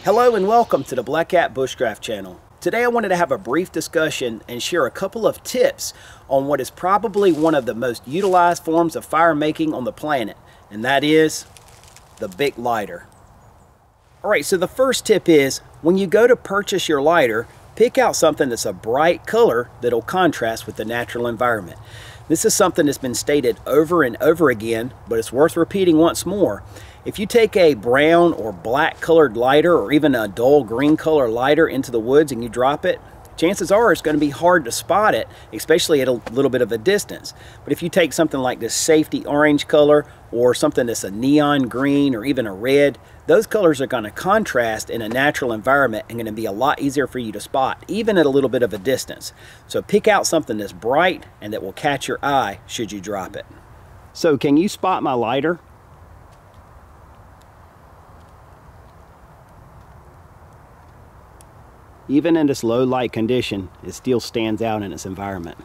Hello and welcome to the Black Cat Bushcraft channel. Today I wanted to have a brief discussion and share a couple of tips on what is probably one of the most utilized forms of fire making on the planet, and that is the Bic lighter. Alright, so the first tip is when you go to purchase your lighter, pick out something that's a bright color that'll contrast with the natural environment. This is something that's been stated over and over again, but it's worth repeating once more. If you take a brown or black colored lighter or even a dull green color lighter into the woods and you drop it, chances are it's going to be hard to spot it, especially at a little bit of a distance. But if you take something like this safety orange color or something that's a neon green or even a red, those colors are going to contrast in a natural environment and going to be a lot easier for you to spot, even at a little bit of a distance. So pick out something that's bright and that will catch your eye should you drop it. So can you spot my lighter? Even in this low light condition, it still stands out in its environment.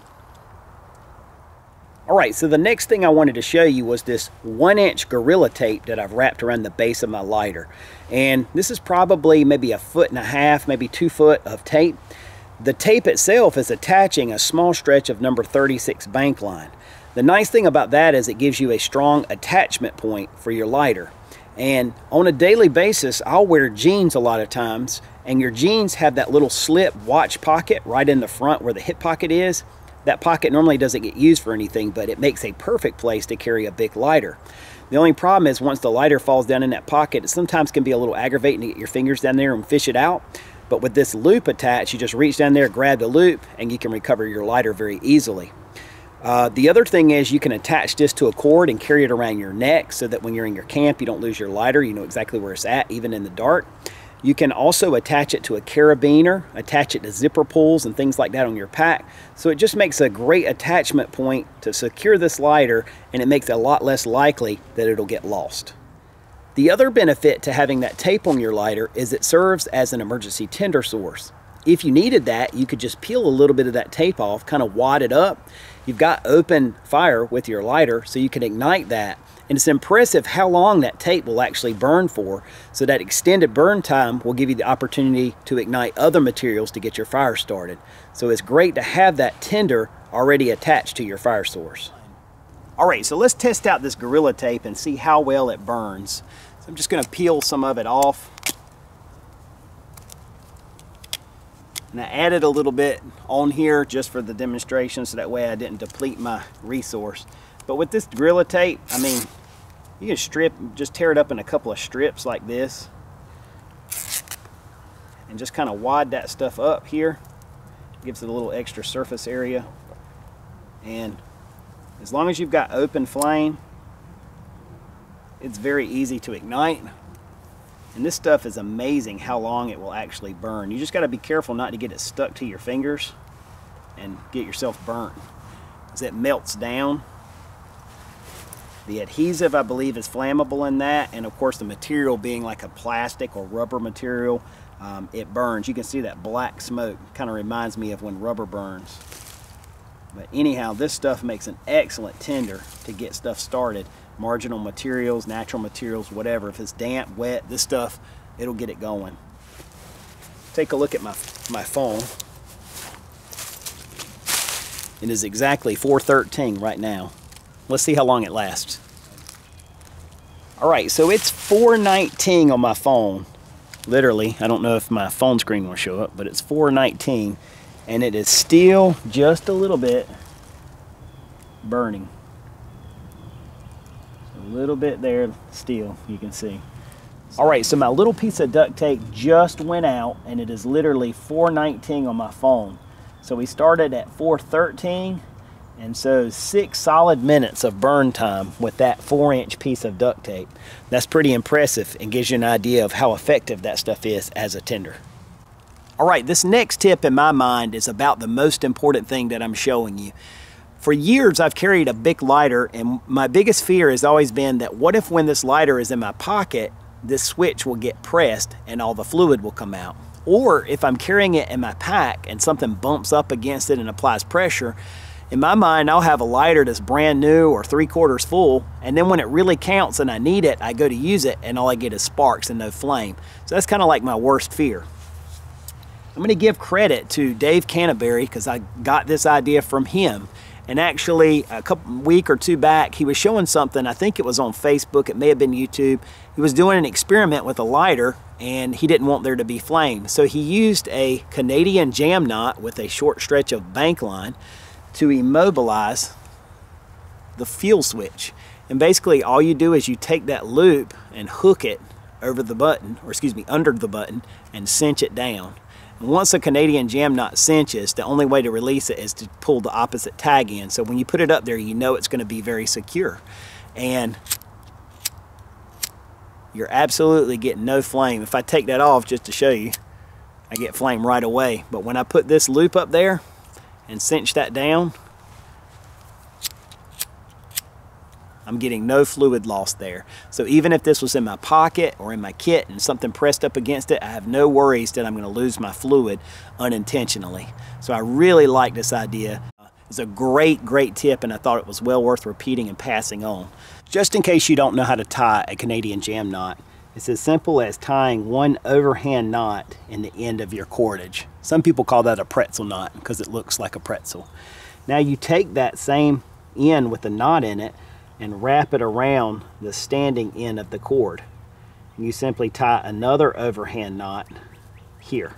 Alright, so the next thing I wanted to show you was this 1-inch Gorilla Tape that I've wrapped around the base of my lighter. And this is probably maybe 1.5 feet, maybe 2 foot of tape. The tape itself is attaching a small stretch of number 36 bank line. The nice thing about that is it gives you a strong attachment point for your lighter. And on a daily basis, I'll wear jeans a lot of times, and your jeans have that little slip watch pocket right in the front where the hip pocket is. That pocket normally doesn't get used for anything, but it makes a perfect place to carry a Bic lighter. The only problem is once the lighter falls down in that pocket, it sometimes can be a little aggravating to get your fingers down there and fish it out. But with this loop attached, you just reach down there, grab the loop, and you can recover your lighter very easily. The other thing is you can attach this to a cord and carry it around your neck so that when you're in your camp, you don't lose your lighter. You know exactly where it's at, even in the dark. You can also attach it to a carabiner, attach it to zipper pulls and things like that on your pack. So it just makes a great attachment point to secure this lighter, and it makes it a lot less likely that it'll get lost. The other benefit to having that tape on your lighter is it serves as an emergency tinder source. If you needed that, you could just peel a little bit of that tape off, kind of wad it up. You've got open fire with your lighter, so you can ignite that. And it's impressive how long that tape will actually burn for. So that extended burn time will give you the opportunity to ignite other materials to get your fire started. So it's great to have that tinder already attached to your fire source. Alright, so let's test out this Gorilla Tape and see how well it burns. So I'm just going to peel some of it off. And I added a little bit on here just for the demonstration so that way I didn't deplete my resource. But with this Gorilla Tape, I mean, you can just tear it up in a couple of strips like this and just kind of wad that stuff up here. Gives it a little extra surface area. And as long as you've got open flame, it's very easy to ignite. And this stuff is amazing how long it will actually burn. You just got to be careful not to get it stuck to your fingers and get yourself burnt, as it melts down. The adhesive, I believe, is flammable in that, and of course the material being like a plastic or rubber material, it burns. You can see that black smoke. Kind of reminds me of when rubber burns. But anyhow, this stuff makes an excellent tinder to get stuff started. Marginal materials, natural materials, whatever. If it's damp, wet, this stuff, it'll get it going. Take a look at my phone. It is exactly 4:13 right now. Let's see how long it lasts. Alright, so it's 4:19 on my phone. Literally, I don't know if my phone screen will show up, but it's 4:19 and it is still just a little bit burning. A little bit there still, you can see. Alright, so my little piece of duct tape just went out and it is literally 4:19 on my phone. So we started at 4:13. And so 6 solid minutes of burn time with that 4-inch piece of duct tape. That's pretty impressive and gives you an idea of how effective that stuff is as a tinder. Alright, this next tip in my mind is about the most important thing that I'm showing you. For years I've carried a Bic lighter, and my biggest fear has always been that what if when this lighter is in my pocket, this switch will get pressed and all the fluid will come out. Or if I'm carrying it in my pack and something bumps up against it and applies pressure, In my mind, I'll have a lighter that's brand new or 3/4 full, and then when it really counts and I need it, I go to use it and all I get is sparks and no flame. So that's kind of like my worst fear. I'm going to give credit to Dave Canterbury because I got this idea from him. And actually, a week or two back, he was showing something. I think it was on Facebook. It may have been YouTube. He was doing an experiment with a lighter, and he didn't want there to be flame. So he used a Canadian jam knot with a short stretch of bank line to immobilize the fuel switch. And basically, all you do is you take that loop and hook it over the button, or excuse me, under the button, and cinch it down. Once a Canadian jam knot cinches, the only way to release it is to pull the opposite tag in. So when you put it up there, you know it's going to be very secure. And you're absolutely getting no flame. If I take that off just to show you, I get flame right away. But when I put this loop up there and cinch that down, I'm getting no fluid loss there. So even if this was in my pocket or in my kit and something pressed up against it, I have no worries that I'm going to lose my fluid unintentionally. So I really like this idea. It's a great tip, and I thought it was well worth repeating and passing on. Just in case you don't know how to tie a Canadian jam knot, it's as simple as tying one overhand knot in the end of your cordage. Some people call that a pretzel knot because it looks like a pretzel. Now you take that same end with the knot in it and wrap it around the standing end of the cord. And you simply tie another overhand knot here,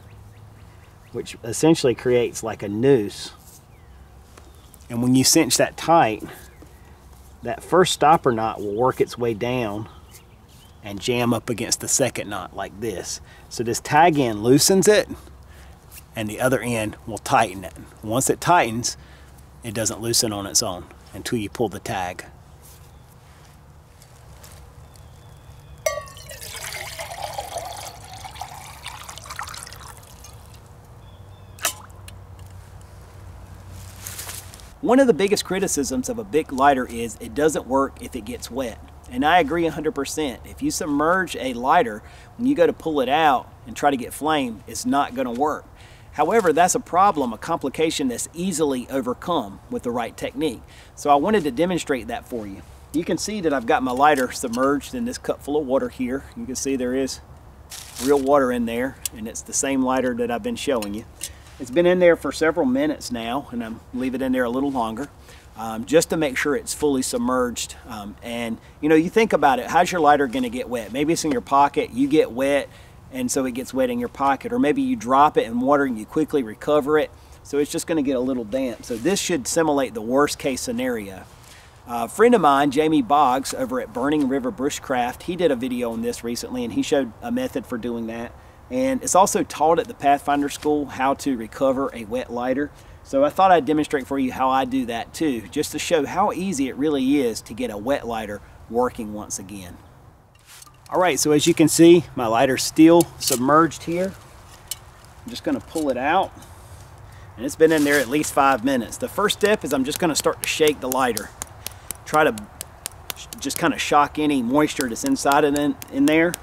which essentially creates like a noose. And when you cinch that tight, that first stopper knot will work its way down and jam up against the second knot like this. So this tag end loosens it, and the other end will tighten it. Once it tightens, it doesn't loosen on its own until you pull the tag. One of the biggest criticisms of a Bic lighter is it doesn't work if it gets wet. And I agree 100%. If you submerge a lighter, when you go to pull it out and try to get flame, it's not going to work. However, that's a problem, a complication that's easily overcome with the right technique. So I wanted to demonstrate that for you. You can see that I've got my lighter submerged in this cup full of water here. You can see there is real water in there, and it's the same lighter that I've been showing you. It's been in there for several minutes now, and I'm leave it in there a little longer just to make sure it's fully submerged. And you know, you think about it, how's your lighter going to get wet? Maybe it's in your pocket, you get wet, and so it gets wet in your pocket. Or maybe you drop it in water and you quickly recover it, so it's just going to get a little damp. So this should simulate the worst case scenario. A friend of mine, Jamie Boggs, over at Burning River Bushcraft, he did a video on this recently, and he showed a method for doing that. And it's also taught at the Pathfinder School how to recover a wet lighter. So I thought I'd demonstrate for you how I do that too, just to show how easy it really is to get a wet lighter working once again. All right, so as you can see, my lighter's still submerged here. I'm just gonna pull it out, and it's been in there at least 5 minutes. The first step is I'm just gonna start to shake the lighter. Try to just kind of shock any moisture that's inside of it in there.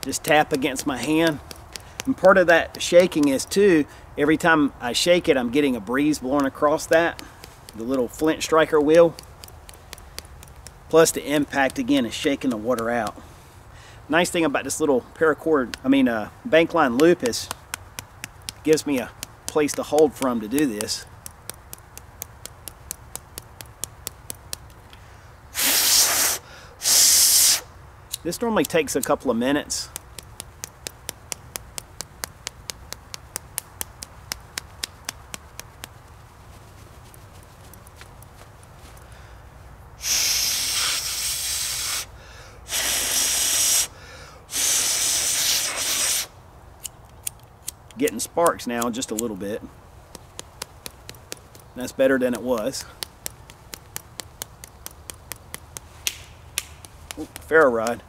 Just tap against my hand. And part of that shaking is too, every time I shake it, I'm getting a breeze blowing across that, the little flint striker wheel. Plus the impact again is shaking the water out. Nice thing about this little bank line loop is it gives me a place to hold from to do this. This normally takes a couple of minutes. Getting sparks now just a little bit. That's better than it was. Ooh, ferro rod.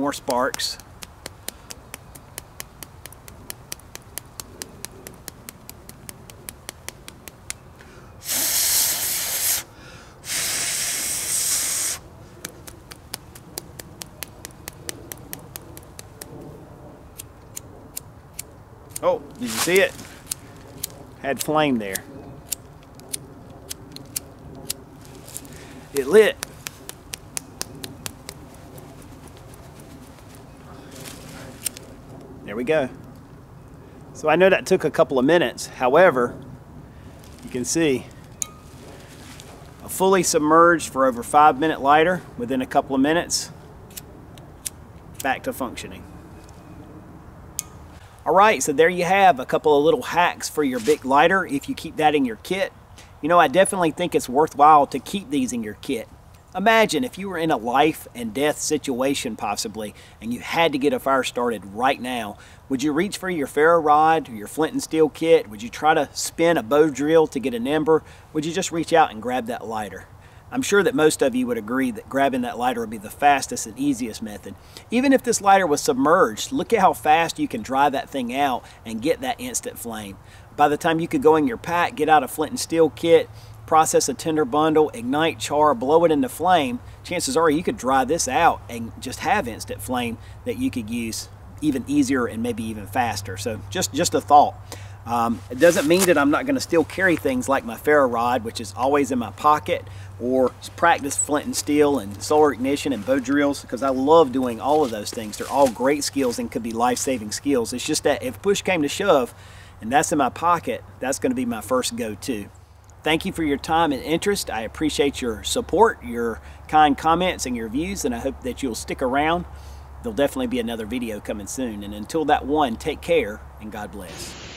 more sparks. Oh, did you see it? Had flame there. It lit. There we go. So I know that took a couple of minutes. However, you can see a fully submerged for over 5-minute lighter within a couple of minutes, back to functioning. Alright, so there you have a couple of little hacks for your big lighter if you keep that in your kit. You know, I definitely think it's worthwhile to keep these in your kit. Imagine if you were in a life and death situation possibly, and you had to get a fire started right now. Would you reach for your ferro rod or your flint and steel kit? Would you try to spin a bow drill to get an ember? Would you just reach out and grab that lighter? I'm sure that most of you would agree that grabbing that lighter would be the fastest and easiest method. Even if this lighter was submerged, look at how fast you can dry that thing out and get that instant flame. By the time you could go in your pack, get out a flint and steel kit, process a tinder bundle, ignite char, blow it into flame, chances are you could dry this out and just have instant flame that you could use even easier and maybe even faster. So just a thought. It doesn't mean that I'm not going to still carry things like my ferro rod, which is always in my pocket, or practice flint and steel and solar ignition and bow drills, because I love doing all of those things. They're all great skills and could be life-saving skills. It's just that if push came to shove and that's in my pocket, that's going to be my first go-to. Thank you for your time and interest. I appreciate your support, your kind comments, and your views, and I hope that you'll stick around. There'll definitely be another video coming soon. And until that one, take care and God bless.